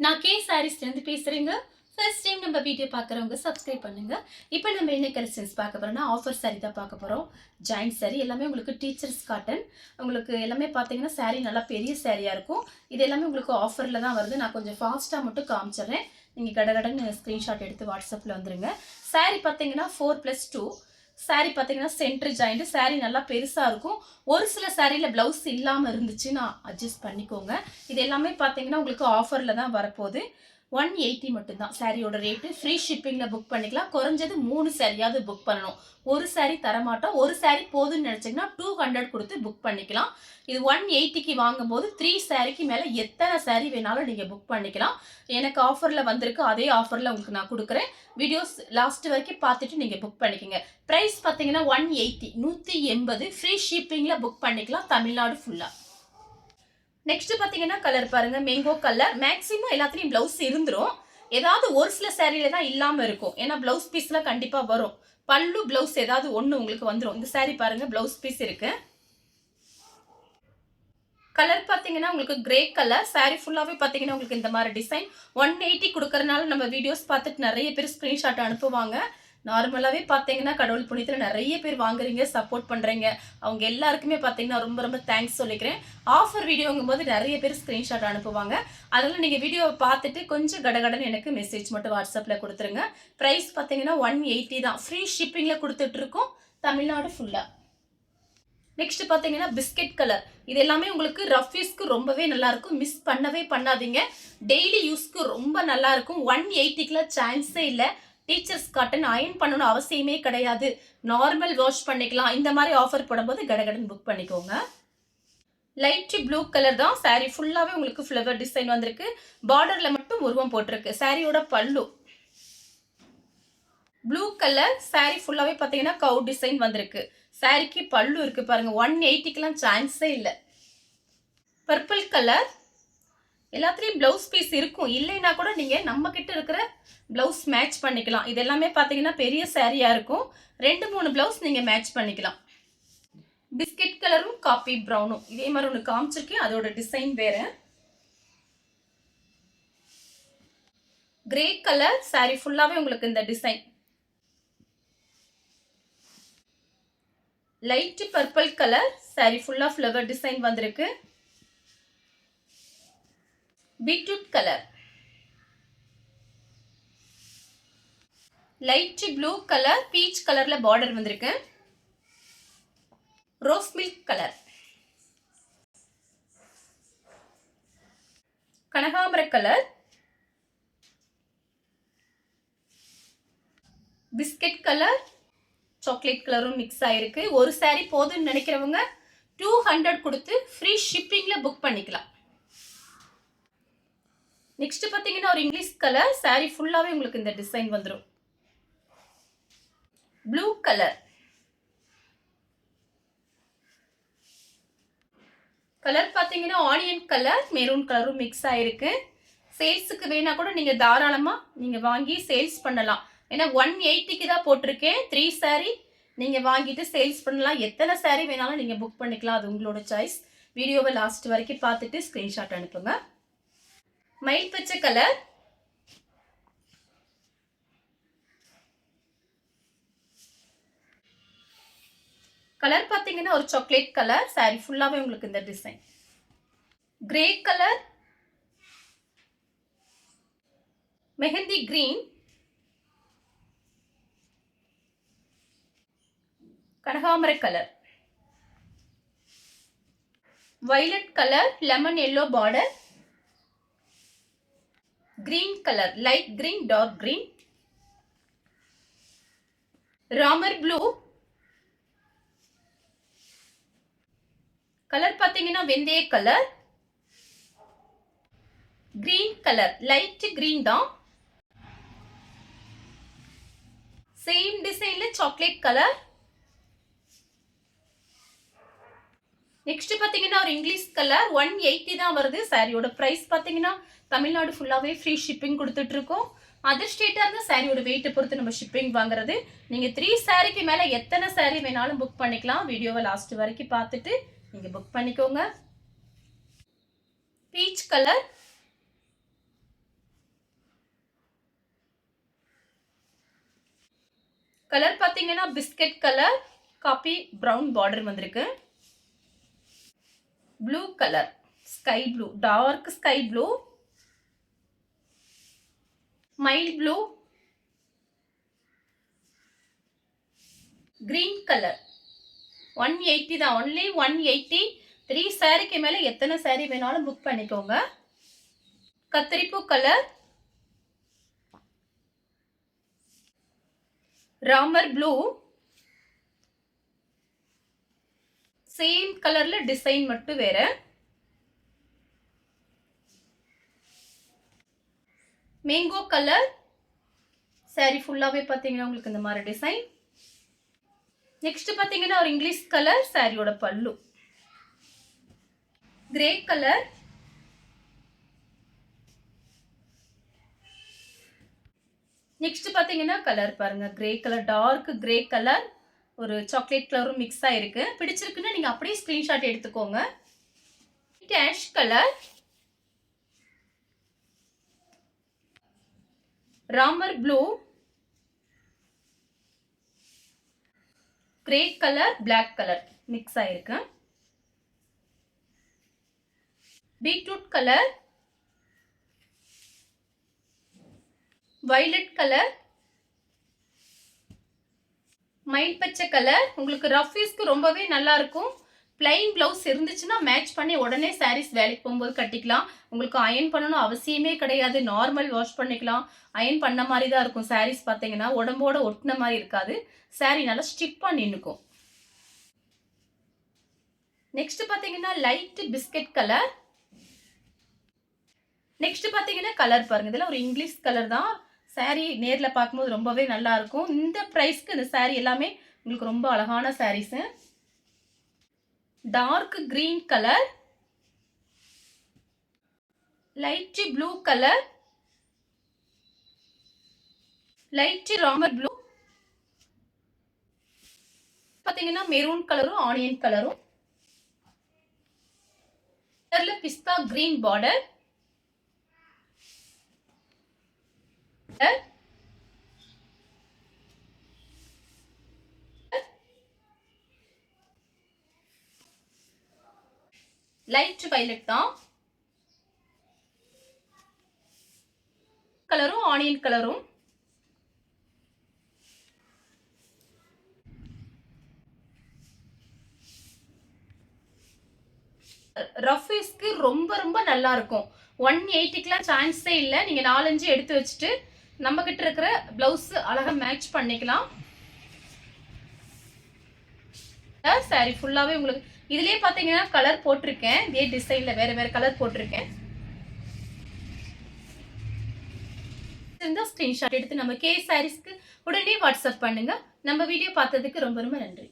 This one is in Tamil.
நான் கே சாரீஸ்லேருந்து பேசுகிறேங்க. ஃபர்ஸ்ட் டைம் நம்ம வீடியோ பார்க்குறவங்க சப்ஸ்கிரைப் பண்ணுங்க. இப்போ நம்ம என்ன கலெக்ஷன்ஸ் பார்க்க போகிறோம்னா ஆஃபர் சாரீ தான் பார்க்க போகிறோம். ஜாயிண்ட் சாரீ எல்லாமே உங்களுக்கு டீச்சர்ஸ் காட்டன். உங்களுக்கு எல்லாமே பார்த்தீங்கன்னா சாரீ நல்லா பெரிய சாரியாக இருக்கும். இது எல்லாமே உங்களுக்கு ஆஃபரில் தான் வருது. நான் கொஞ்சம் ஃபாஸ்ட்டாக மட்டும் காமிச்சிடுறேன். நீங்கள் கடகடன்னு ஸ்க்ரீன்ஷாட் எடுத்து வாட்ஸ்அப்பில் வந்துடுங்க. சாரீ பார்த்தீங்கன்னா 4+2 சாரீ பார்த்தீங்கன்னா சென்டர் ஜாயிண்ட் சாரீ நல்லா பெருசாக இருக்கும். ஒரு சில சாரியில் ப்ளவுஸ் இல்லாமல் இருந்துச்சுன்னா அட்ஜஸ்ட் பண்ணிக்கோங்க. இது எல்லாமே பார்த்தீங்கன்னா உங்களுக்கு ஆஃபரில் தான் வரப்போகுது. 180 மட்டும்தான் சாரியோட ரேட்டு. ஃப்ரீ ஷிப்பிங்கில் புக் பண்ணிக்கலாம். குறைஞ்சது 3 சாரியாவது புக் பண்ணணும். ஒரு சாரி தரமாட்டோம். ஒரு சாரி போதுன்னு நினச்சிங்கன்னா 200 கொடுத்து புக் பண்ணிக்கலாம். இது 180க்கு வாங்கும்போது 3 சாரிக்கு மேலே எத்தனை சாரி வேணாலும் நீங்கள் புக் பண்ணிக்கலாம். எனக்கு ஆஃபரில் வந்திருக்கு. அதே ஆஃபரில் உங்களுக்கு நான் கொடுக்குறேன். வீடியோஸ் லாஸ்ட் வரைக்கும் பார்த்துட்டு நீங்கள் புக் பண்ணிக்கோங்க. ப்ரைஸ் பார்த்தீங்கன்னா 180 ஃப்ரீ ஷிப்பிங்கில் புக் பண்ணிக்கலாம் தமிழ்நாடு ஃபுல்லாக. நெக்ஸ்ட் பார்த்தீங்கன்னா கலர் பாருங்க, மேங்கோ கலர். மேக்ஸிமம் எல்லாத்துலேயும் ப்ளவுஸ் இருந்துரும். ஏதாவது ஒரு சில சேரீல தான் இல்லாமல் இருக்கும். ஏன்னா ப்ளவுஸ் பீஸ்லாம் கண்டிப்பாக வரும். பல்லு ப்ளவுஸ் ஏதாவது ஒன்று உங்களுக்கு வந்துடும். இந்த சாரீ பாருங்க, ப்ளவுஸ் பீஸ் இருக்கு. கலர் பார்த்தீங்கன்னா உங்களுக்கு கிரே கலர். சாரீ ஃபுல்லாகவே பார்த்தீங்கன்னா உங்களுக்கு இந்த மாதிரி டிசைன். 180 கொடுக்கறனால நம்ம வீடியோஸ் பார்த்துட்டு நிறைய பேர் ஸ்க்ரீன்ஷாட் அனுப்புவாங்க. நார்மலாகவே பார்த்தீங்கன்னா கடவுள் புண்ணியத்தில் நிறைய பேர் வாங்குறீங்க, சப்போர்ட் பண்ணுறீங்க. அவங்க எல்லாருக்குமே பார்த்தீங்கன்னா ரொம்ப ரொம்ப தேங்க்ஸ் சொல்லிக்கிறேன். ஆஃபர் வீடியோங்கும் போது நிறைய பேர் ஸ்க்ரீன்ஷாட் அனுப்புவாங்க. அதனால் நீங்கள் வீடியோவை பார்த்துட்டு கொஞ்சம் கடகடன்னு எனக்கு மெசேஜ் மட்டும் வாட்ஸ்அப்பில் கொடுத்துருங்க. ப்ரைஸ் பார்த்தீங்கன்னா 180 தான். ஃப்ரீ ஷிப்பிங்கில் கொடுத்துட்ருக்கோம் தமிழ்நாடு ஃபுல்லாக. நெக்ஸ்ட் பார்த்தீங்கன்னா பிஸ்கெட் கலர். இது எல்லாமே உங்களுக்கு ரஃப் யூஸ்க்கு ரொம்பவே நல்லாயிருக்கும். மிஸ் பண்ணவே பண்ணாதீங்க. டெய்லி யூஸ்க்கு ரொம்ப நல்லாயிருக்கும். 180க்குலாம் சான்ஸே இல்லை. டீச்சர்ஸ் காட்டன் அயன் பண்ணணும் அவசியமே கிடையாது. நார்மல் வாஷ் பண்ணிக்கலாம். இந்த மாதிரி ஆஃபர் போடும்போது கடகடன் புக் பண்ணிக்கோங்க. லைட் ப்ளூ கலர் தான். சாரீ ஃபுல்லாகவே உங்களுக்கு ஃப்ளவர் டிசைன் வந்திருக்கு. பார்டரில் மட்டும் உருவம் போட்டிருக்கு. சாரியோட பல்லு ப்ளூ கலர். சாரீ ஃபுல்லாகவே பார்த்தீங்கன்னா கவு டிசைன் வந்திருக்கு. சாரிக்கு பல்லு இருக்கு பாருங்க. 180க்குலாம் சான்ஸே இல்லை. Purple colour. எல்லாத்துலேயும் ப்ளவுஸ் பீஸ் இருக்கும். இல்லைன்னா கூட நீங்கள் நம்ம கிட்ட இருக்கிற ப்ளவுஸ் மேட்ச் பண்ணிக்கலாம். இது எல்லாமே பார்த்தீங்கன்னா பெரிய சாரியாக இருக்கும். 2-3 ப்ளவுஸ் நீங்கள் மேட்ச் பண்ணிக்கலாம். பிஸ்கெட் கலரும் காப்பி ப்ரௌனும் இதே மாதிரி ஒன்று காமிச்சிருக்கேன். அதோட டிசைன் வேறு. Grey colour. சாரி ஃபுல்லாகவே உங்களுக்கு இந்த design. Light purple colour. Sari ஃபுல்லாக ஃப்ளவர் டிசைன் வந்திருக்கு. Beetroot colour. Light blue colour. Peach கலர்ல பார்டர் வந்திருக்கு. Rose milk colour. கனகாம்பர கலர். Biscuit colour. சாக்லேட் கலரும் மிக்ஸ் ஆயிருக்கு. ஒரு சாரி போதும்னு நினைக்கிறவங்க 200 கொடுத்து ஃப்ரீ ஷிப்பிங்ல புக் பண்ணிக்கலாம். நெக்ஸ்ட் பார்த்தீங்கன்னா ஒரு இங்கிலீஷ் கலர். சாரி ஃபுல்லாகவே உங்களுக்கு இந்த டிசைன் வந்துடும். Blue colour. கலர் பார்த்தீங்கன்னா ஆனியன் கலர் மெரூன் கலரும் மிக்ஸ் ஆயிருக்கு. சேல்ஸுக்கு வேணா கூட நீங்கள் தாராளமாக நீங்கள் வாங்கி சேல்ஸ் பண்ணலாம். ஏன்னா 180க்கு தான் போட்டிருக்கேன். 3 சாரி நீங்கள் வாங்கிட்டு சேல்ஸ் பண்ணலாம். எத்தனை சாரி வேணாலும் நீங்கள் புக் பண்ணிக்கலாம். அது உங்களோட சாய்ஸ். வீடியோவை லாஸ்ட் வரைக்கும் பார்த்துட்டு ஸ்க்ரீன்ஷாட் அனுப்புங்க. மயில் பச்சை கலர். கலர் பார்த்தீங்கன்னா ஒரு சாக்லேட் கலர். சாரி ஃபுல்லாகவே உங்களுக்கு இந்த design. Grey colour. Mehndi green. கனகாம்பர colour. Violet colour. Lemon yellow border. Green colour. Light green dark green. Ramar blue colour பார்த்தீங்கன்னா வெந்தய colour. Green colour. Light green தான். சேம் டிசைன்ல சாக்லேட் கலர். நெக்ஸ்ட் பார்த்தீங்கன்னா ஒரு இங்கிலீஷ் கலர். 180 தான் வருது. சாரியோட ப்ரைஸ் பார்த்தீங்கன்னா தமிழ்நாடு ஃபுல்லாகவே ஃப்ரீ ஷிப்பிங் கொடுத்துட்டு இருக்கோம். அதர் ஸ்டேட்டாக இருந்தால் சாரியோட வெயிட்டை பொறுத்து நம்ம ஷிப்பிங் வாங்குறது. நீங்கள் 3 சாரிக்கு மேலே எத்தனை சாரி வேணாலும் புக் பண்ணிக்கலாம். வீடியோவை லாஸ்ட் வரைக்கும் பார்த்துட்டு நீங்கள் புக் பண்ணிக்கோங்க. Peach colour. கலர் பார்த்தீங்கன்னா biscuit colour, coffee brown border வந்திருக்கு. Blue colour, sky blue, dark sky blue, mild blue, green colour. 180 தான், ஒன்லி 180. 3 சாரிக்கு மேலே எத்தனை சாரி வேணாலும் புக் பண்ணிக்கோங்க. கத்திரிப்பூ கலர், ராமர் ப்ளூ, சேம் கலர்ல டிசைன் மட்டும் வேற. மேங்கோ கலர், சாரி ஃபுல்லாவே பாத்தீங்கன்னா உங்களுக்கு இந்த மாதிரி டிசைன். நெக்ஸ்ட் பாத்தீங்கன்னா ஒரு இங்கிலீஷ் கலர், சாரியோட பல்லு. கிரே கலர், நெக்ஸ்ட் பாத்தீங்கன்னா கலர் பாருங்க, grey colour, dark grey colour, ஒரு சாக்லேட் கலரும் மிக்ஸ் ஆயிருக்கு. பிடிச்சிருக்குன்னா நீங்க அப்படியே ஸ்கிரீன்ஷாட் எடுத்துக்கோங்க. Ash colour, Ramar blue, grey colour, black colour mix ஆயிருக்கு. பீட்ரூட் கலர், வயலட் கலர், மயில் பச்சை கலர். உங்களுக்கு ரஃபீஸ்க்கு ரொம்பவே நல்லா இருக்கும். பிளைன் பிளவுஸ் இருந்துச்சுன்னா மேட்ச் பண்ணி உடனே சாரீஸ் வேலைக்கு போகும்போது கட்டிக்கலாம். உங்களுக்கு அயன் பண்ணணும் அவசியமே கிடையாது. நார்மல் வாஷ் பண்ணிக்கலாம். அயன் பண்ண மாதிரி தான் இருக்கும். சாரீஸ் பார்த்தீங்கன்னா உடம்போட ஒட்டின மாதிரி இருக்காது. சாரீ நல்லா ஸ்டிப்பாக நின்றுக்கும். நெக்ஸ்ட் பார்த்தீங்கன்னா லைட் பிஸ்கட் கலர். நெக்ஸ்ட் பார்த்தீங்கன்னா கலர் பாருங்க, இதெல்லாம் ஒரு இங்கிலீஷ் கலர் தான். சாரீ நேரில் பார்க்கும்போது ரொம்பவே நல்லா இருக்கும். இந்த ப்ரைஸ்க்கு இந்த சாரீ எல்லாமே உங்களுக்கு ரொம்ப அழகான saris. Dark green colour, light blue colour, light Ramar blue, பாத்தீங்கன்னா மெரூன் கலரும் ஆனியன் கலரும், பிஸ்தா கிரீன் பார்டர், லைட் வயலட் தான், கலரும் ஆனியன் கலரும். ரஃபீஸ்க்கு ரொம்ப ரொம்ப நல்லா இருக்கும். 180க்குலாம் சான்ஸே இல்லை. நீங்க 4-5 எடுத்து வச்சுட்டு நம்ம கிட்ட இருக்கிற பிளவுஸ் அழகா மேட்ச் பண்ணிக்கலாம். சாரி ஃபுல்லாவே உங்களுக்கு இதுலயே பாத்தீங்கன்னா கலர் போட்டிருக்கேன். இதே டிசைன்ல வேற வேற கலர் போட்டிருக்கேன். ஸ்கிரீன்ஷாட் எடுத்து நம்ம கே சாரீஸ்க்கு உடனே வாட்ஸ்அப் பண்ணுங்க. நம்ம வீடியோ பார்த்ததுக்கு ரொம்ப ரொம்ப நன்றி.